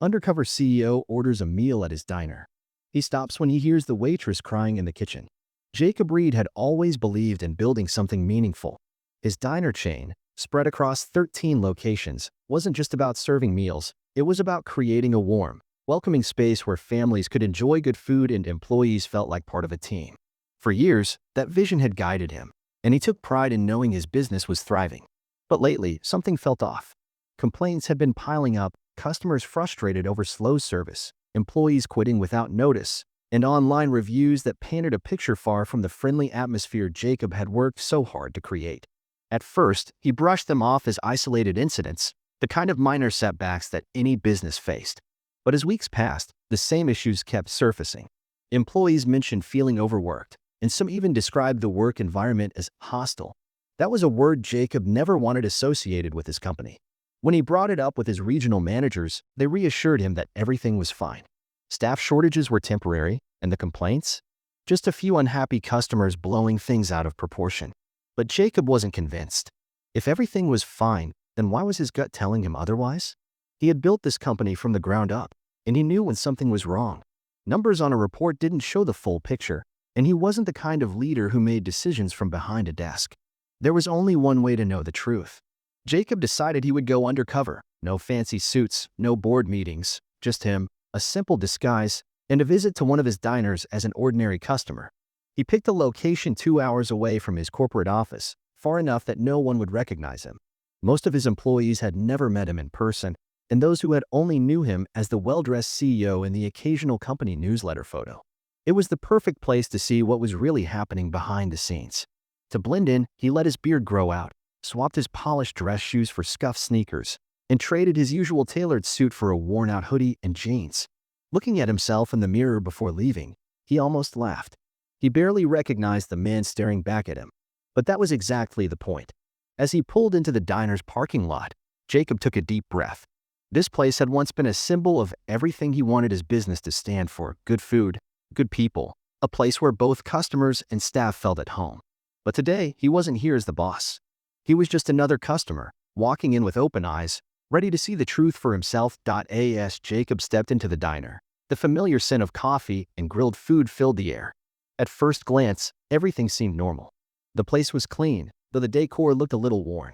Undercover CEO orders a meal at his diner. He stops when he hears the waitress crying in the kitchen. Jacob Reed had always believed in building something meaningful. His diner chain, spread across 13 locations, wasn't just about serving meals, it was about creating a warm, welcoming space where families could enjoy good food and employees felt like part of a team. For years, that vision had guided him, and he took pride in knowing his business was thriving. But lately, something felt off. Complaints had been piling up, customers frustrated over slow service, employees quitting without notice, and online reviews that painted a picture far from the friendly atmosphere Jacob had worked so hard to create. At first, he brushed them off as isolated incidents, the kind of minor setbacks that any business faced. But as weeks passed, the same issues kept surfacing. Employees mentioned feeling overworked, and some even described the work environment as hostile. That was a word Jacob never wanted associated with his company. When he brought it up with his regional managers, they reassured him that everything was fine. Staff shortages were temporary, and the complaints? Just a few unhappy customers blowing things out of proportion. But Jacob wasn't convinced. If everything was fine, then why was his gut telling him otherwise? He had built this company from the ground up, and he knew when something was wrong. Numbers on a report didn't show the full picture, and he wasn't the kind of leader who made decisions from behind a desk. There was only one way to know the truth. Jacob decided he would go undercover. No fancy suits, no board meetings, just him, a simple disguise, and a visit to one of his diners as an ordinary customer. He picked a location 2 hours away from his corporate office, far enough that no one would recognize him. Most of his employees had never met him in person, and those who had only knew him as the well-dressed CEO in the occasional company newsletter photo. It was the perfect place to see what was really happening behind the scenes. To blend in, he let his beard grow out, swapped his polished dress shoes for scuffed sneakers, and traded his usual tailored suit for a worn-out hoodie and jeans. Looking at himself in the mirror before leaving, he almost laughed. He barely recognized the man staring back at him. But that was exactly the point. As he pulled into the diner's parking lot, Jacob took a deep breath. This place had once been a symbol of everything he wanted his business to stand for: good food, good people, a place where both customers and staff felt at home. But today, he wasn't here as the boss. He was just another customer, walking in with open eyes, ready to see the truth for himself. As Jacob stepped into the diner, the familiar scent of coffee and grilled food filled the air. At first glance, everything seemed normal. The place was clean, though the decor looked a little worn.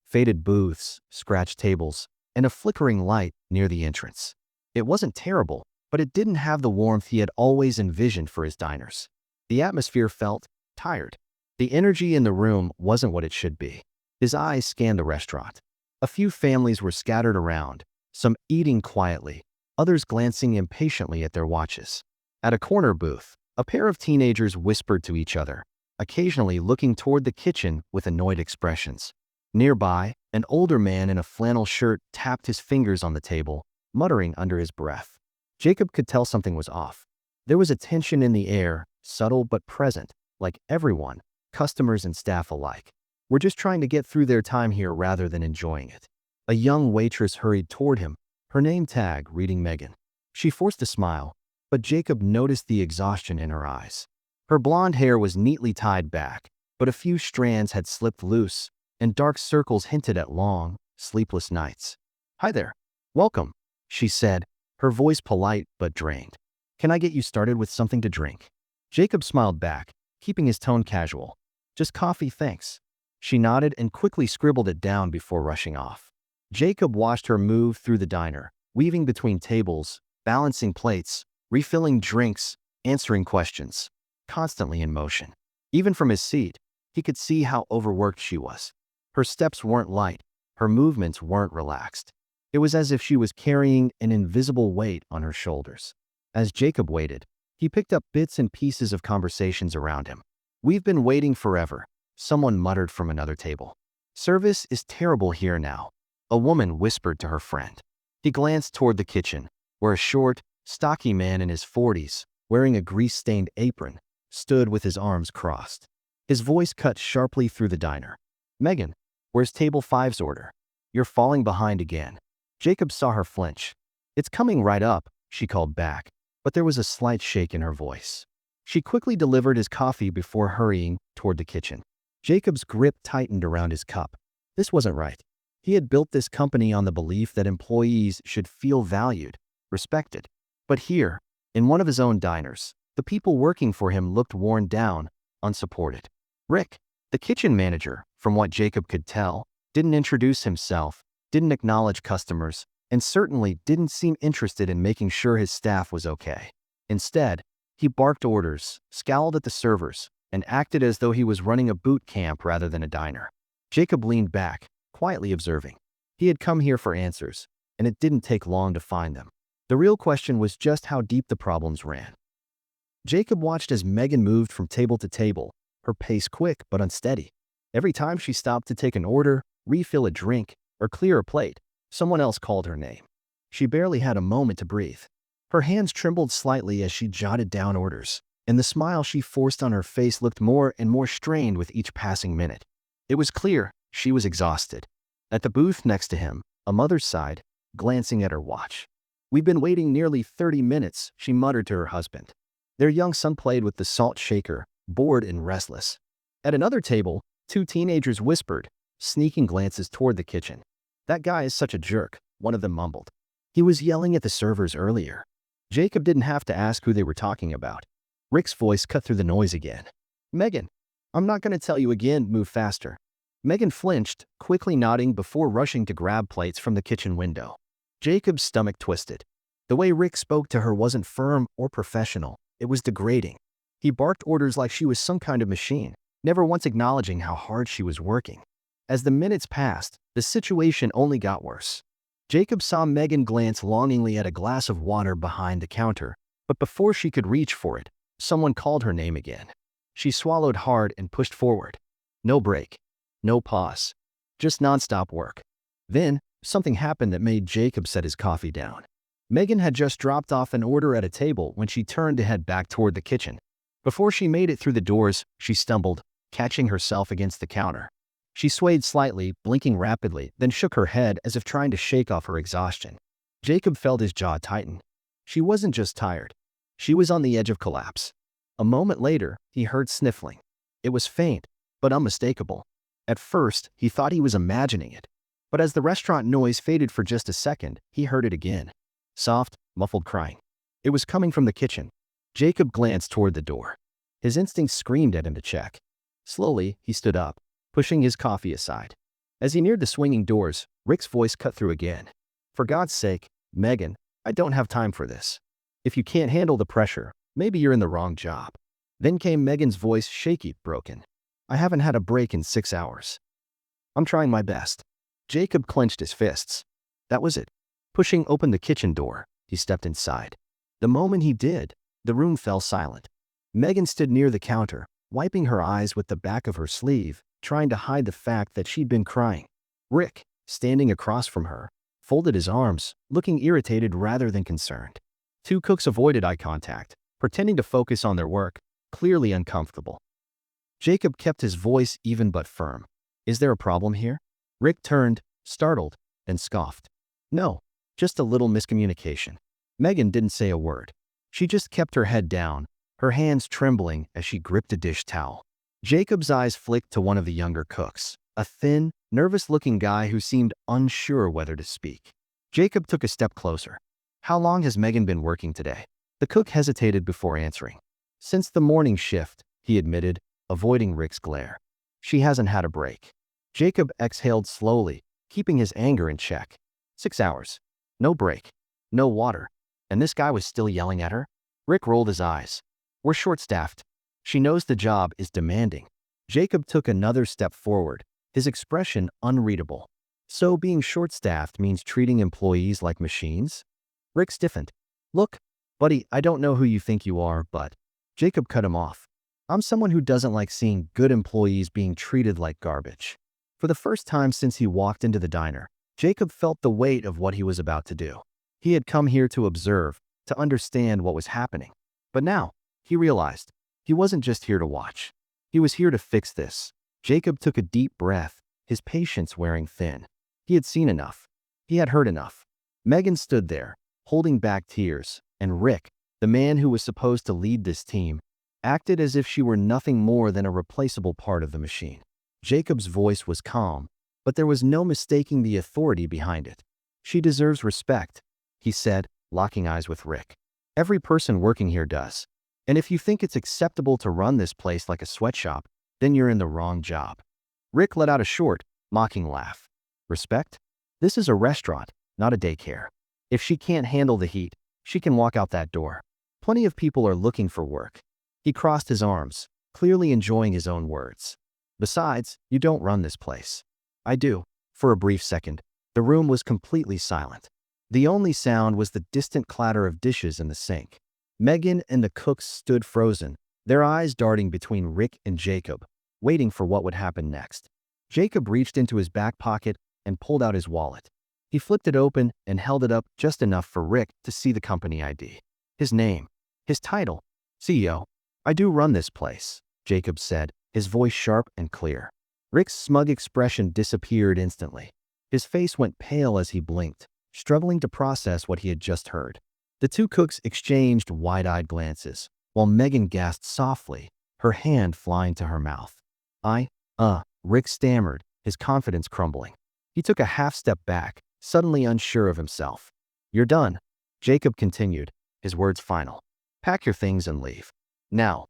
Faded booths, scratched tables, and a flickering light near the entrance. It wasn't terrible, but it didn't have the warmth he had always envisioned for his diners. The atmosphere felt tired. The energy in the room wasn't what it should be. His eyes scanned the restaurant. A few families were scattered around, some eating quietly, others glancing impatiently at their watches. At a corner booth, a pair of teenagers whispered to each other, occasionally looking toward the kitchen with annoyed expressions. Nearby, an older man in a flannel shirt tapped his fingers on the table, muttering under his breath. Jacob could tell something was off. There was a tension in the air, subtle but present, like everyone, customers and staff alike, were just trying to get through their time here rather than enjoying it. A young waitress hurried toward him, her name tag reading Megan. She forced a smile, but Jacob noticed the exhaustion in her eyes. Her blonde hair was neatly tied back, but a few strands had slipped loose, and dark circles hinted at long, sleepless nights. "Hi there. Welcome," she said, her voice polite but drained. "Can I get you started with something to drink?" Jacob smiled back, keeping his tone casual. "Just coffee, thanks." She nodded and quickly scribbled it down before rushing off. Jacob watched her move through the diner, weaving between tables, balancing plates, refilling drinks, answering questions, constantly in motion. Even from his seat, he could see how overworked she was. Her steps weren't light, her movements weren't relaxed. It was as if she was carrying an invisible weight on her shoulders. As Jacob waited, he picked up bits and pieces of conversations around him. "We've been waiting forever," someone muttered from another table. "Service is terrible here now," a woman whispered to her friend. He glanced toward the kitchen, where a short, stocky man in his 40s, wearing a grease-stained apron, stood with his arms crossed. His voice cut sharply through the diner. "Megan, where's table 5's order? You're falling behind again." Jacob saw her flinch. "It's coming right up," she called back, but there was a slight shake in her voice. She quickly delivered his coffee before hurrying toward the kitchen. Jacob's grip tightened around his cup. This wasn't right. He had built this company on the belief that employees should feel valued, respected. But here, in one of his own diners, the people working for him looked worn down, unsupported. Rick, the kitchen manager, from what Jacob could tell, didn't introduce himself, didn't acknowledge customers, and certainly didn't seem interested in making sure his staff was okay. Instead, he barked orders, scowled at the servers, and acted as though he was running a boot camp rather than a diner. Jacob leaned back, quietly observing. He had come here for answers, and it didn't take long to find them. The real question was just how deep the problems ran. Jacob watched as Megan moved from table to table, her pace quick but unsteady. Every time she stopped to take an order, refill a drink, or clear a plate, someone else called her name. She barely had a moment to breathe. Her hands trembled slightly as she jotted down orders, and the smile she forced on her face looked more and more strained with each passing minute. It was clear she was exhausted. At the booth next to him, a mother sighed, glancing at her watch. "We've been waiting nearly 30 minutes, she muttered to her husband. Their young son played with the salt shaker, bored and restless. At another table, two teenagers whispered, sneaking glances toward the kitchen. "That guy is such a jerk," one of them mumbled. He was yelling at the servers earlier. Jacob didn't have to ask who they were talking about. Rick's voice cut through the noise again. "Megan, I'm not going to tell you again, move faster." Megan flinched, quickly nodding before rushing to grab plates from the kitchen window. Jacob's stomach twisted. The way Rick spoke to her wasn't firm or professional. It was degrading. He barked orders like she was some kind of machine, never once acknowledging how hard she was working. As the minutes passed, the situation only got worse. Jacob saw Megan glance longingly at a glass of water behind the counter, but before she could reach for it, someone called her name again. She swallowed hard and pushed forward. No break. No pause. Just nonstop work. Then, something happened that made Jacob set his coffee down. Megan had just dropped off an order at a table when she turned to head back toward the kitchen. Before she made it through the doors, she stumbled, catching herself against the counter. She swayed slightly, blinking rapidly, then shook her head as if trying to shake off her exhaustion. Jacob felt his jaw tighten. She wasn't just tired. She was on the edge of collapse. A moment later, he heard sniffling. It was faint, but unmistakable. At first, he thought he was imagining it. But as the restaurant noise faded for just a second, he heard it again. Soft, muffled crying. It was coming from the kitchen. Jacob glanced toward the door. His instincts screamed at him to check. Slowly, he stood up, pushing his coffee aside. As he neared the swinging doors, Rick's voice cut through again. "For God's sake, Megan, I don't have time for this. If you can't handle the pressure, maybe you're in the wrong job." Then came Megan's voice, shaky, broken. "I haven't had a break in 6 hours. I'm trying my best." Jacob clenched his fists. That was it. Pushing open the kitchen door, he stepped inside. The moment he did, the room fell silent. Megan stood near the counter, wiping her eyes with the back of her sleeve, trying to hide the fact that she'd been crying. Rick, standing across from her, folded his arms, looking irritated rather than concerned. Two cooks avoided eye contact, pretending to focus on their work, clearly uncomfortable. Jacob kept his voice even but firm. "Is there a problem here?" Rick turned, startled, and scoffed. "No, just a little miscommunication." Megan didn't say a word. She just kept her head down, her hands trembling as she gripped a dish towel. Jacob's eyes flicked to one of the younger cooks, a thin, nervous-looking guy who seemed unsure whether to speak. Jacob took a step closer. "How long has Megan been working today?" The cook hesitated before answering. "Since the morning shift," he admitted, avoiding Rick's glare. "She hasn't had a break." Jacob exhaled slowly, keeping his anger in check. 6 hours. No break. No water. And this guy was still yelling at her? Rick rolled his eyes. "We're short-staffed. She knows the job is demanding." Jacob took another step forward, his expression unreadable. "So being short-staffed means treating employees like machines?" Rick stiffened. "Look, buddy, I don't know who you think you are, but..." Jacob cut him off. "I'm someone who doesn't like seeing good employees being treated like garbage." For the first time since he walked into the diner, Jacob felt the weight of what he was about to do. He had come here to observe, to understand what was happening. But now, he realized, he wasn't just here to watch. He was here to fix this. Jacob took a deep breath, his patience wearing thin. He had seen enough. He had heard enough. Megan stood there, holding back tears, and Rick, the man who was supposed to lead this team, acted as if she were nothing more than a replaceable part of the machine. Jacob's voice was calm, but there was no mistaking the authority behind it. "She deserves respect," he said, locking eyes with Rick. "Every person working here does. And if you think it's acceptable to run this place like a sweatshop, then you're in the wrong job." Rick let out a short, mocking laugh. "Respect? This is a restaurant, not a daycare. If she can't handle the heat, she can walk out that door. Plenty of people are looking for work." He crossed his arms, clearly enjoying his own words. "Besides, you don't run this place." "I do." For a brief second, the room was completely silent. The only sound was the distant clatter of dishes in the sink. Megan and the cooks stood frozen, their eyes darting between Rick and Jacob, waiting for what would happen next. Jacob reached into his back pocket and pulled out his wallet. He flipped it open and held it up just enough for Rick to see the company ID. His name, his title, CEO. "I do run this place," Jacob said, his voice sharp and clear. Rick's smug expression disappeared instantly. His face went pale as he blinked, struggling to process what he had just heard. The two cooks exchanged wide-eyed glances, while Megan gasped softly, her hand flying to her mouth. Rick stammered, his confidence crumbling. He took a half-step back, suddenly unsure of himself. "You're done," Jacob continued, his words final. "Pack your things and leave. Now."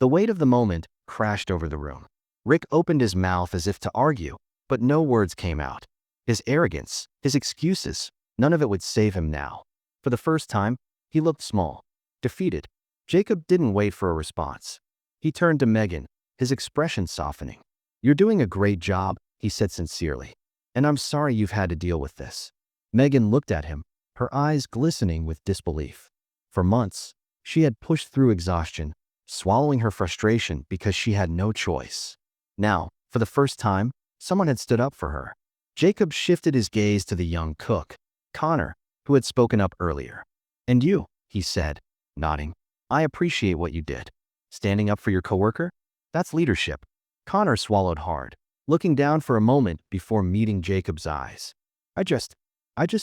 The weight of the moment crashed over the room. Rick opened his mouth as if to argue, but no words came out. His arrogance, his excuses, none of it would save him now. For the first time, he looked small, defeated. Jacob didn't wait for a response. He turned to Megan, his expression softening. "You're doing a great job," he said sincerely. "And I'm sorry you've had to deal with this." Megan looked at him, her eyes glistening with disbelief. For months, she had pushed through exhaustion, swallowing her frustration because she had no choice. Now, for the first time, someone had stood up for her. Jacob shifted his gaze to the young cook, Connor, who had spoken up earlier. "And you," he said, nodding. "I appreciate what you did. Standing up for your coworker? That's leadership." Connor swallowed hard, looking down for a moment before meeting Jacob's eyes. I just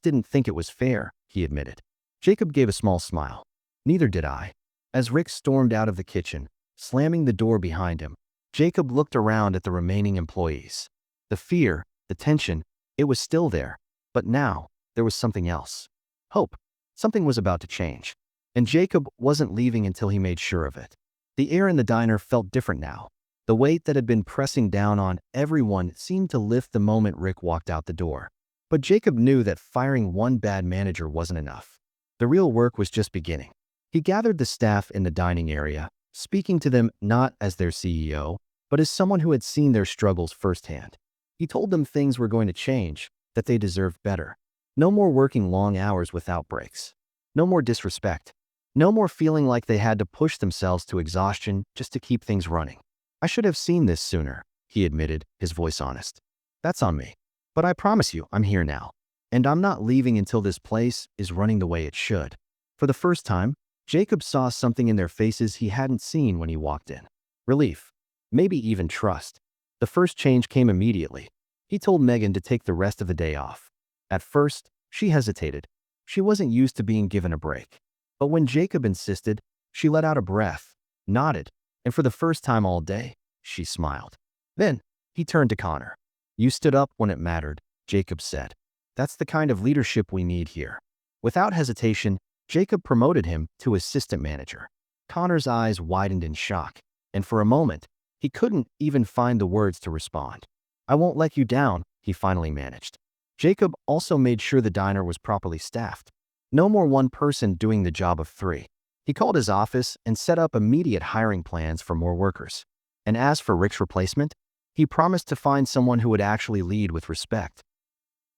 didn't think it was fair," he admitted. Jacob gave a small smile. "Neither did I." As Rick stormed out of the kitchen, slamming the door behind him, Jacob looked around at the remaining employees. The fear, the tension, it was still there, but now there was something else. Hope. Something was about to change. And Jacob wasn't leaving until he made sure of it. The air in the diner felt different now. The weight that had been pressing down on everyone seemed to lift the moment Rick walked out the door. But Jacob knew that firing one bad manager wasn't enough. The real work was just beginning. He gathered the staff in the dining area, speaking to them not as their CEO, but as someone who had seen their struggles firsthand. He told them things were going to change, that they deserved better. No more working long hours without breaks. No more disrespect. No more feeling like they had to push themselves to exhaustion just to keep things running. "I should have seen this sooner," he admitted, his voice honest. "That's on me. But I promise you, I'm here now. And I'm not leaving until this place is running the way it should." For the first time, Jacob saw something in their faces he hadn't seen when he walked in. Relief. Maybe even trust. The first change came immediately. He told Megan to take the rest of the day off. At first, she hesitated. She wasn't used to being given a break. But when Jacob insisted, she let out a breath, nodded, and for the first time all day, she smiled. Then, he turned to Connor. "You stood up when it mattered," Jacob said. "That's the kind of leadership we need here." Without hesitation, Jacob promoted him to assistant manager. Connor's eyes widened in shock, and for a moment, he couldn't even find the words to respond. "I won't let you down," he finally managed. Jacob also made sure the diner was properly staffed. No more one person doing the job of three. He called his office and set up immediate hiring plans for more workers. And as for Rick's replacement, he promised to find someone who would actually lead with respect.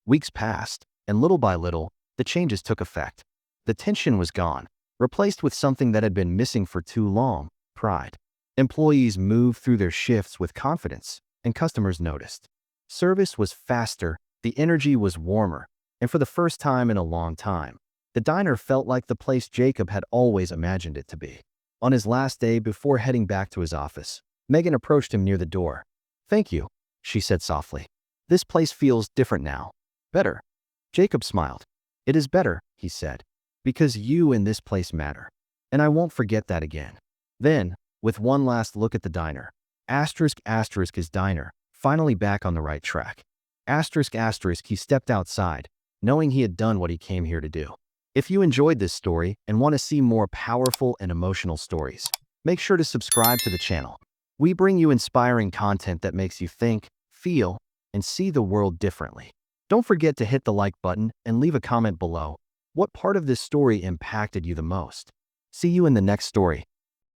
Weeks passed, and little by little, the changes took effect. The tension was gone, replaced with something that had been missing for too long: pride. Employees moved through their shifts with confidence, and customers noticed. Service was faster, the energy was warmer, and for the first time in a long time, the diner felt like the place Jacob had always imagined it to be. On his last day before heading back to his office, Megan approached him near the door. "Thank you," she said softly. "This place feels different now. Better." Jacob smiled. "It is better," he said, "because you in this place matter. And I won't forget that again." Then, with one last look at the diner, **** his diner, finally back on the right track. Asterisk asterisk he stepped outside, knowing he had done what he came here to do. If you enjoyed this story and want to see more powerful and emotional stories, make sure to subscribe to the channel. We bring you inspiring content that makes you think, feel, and see the world differently. Don't forget to hit the like button and leave a comment below. What part of this story impacted you the most? See you in the next story.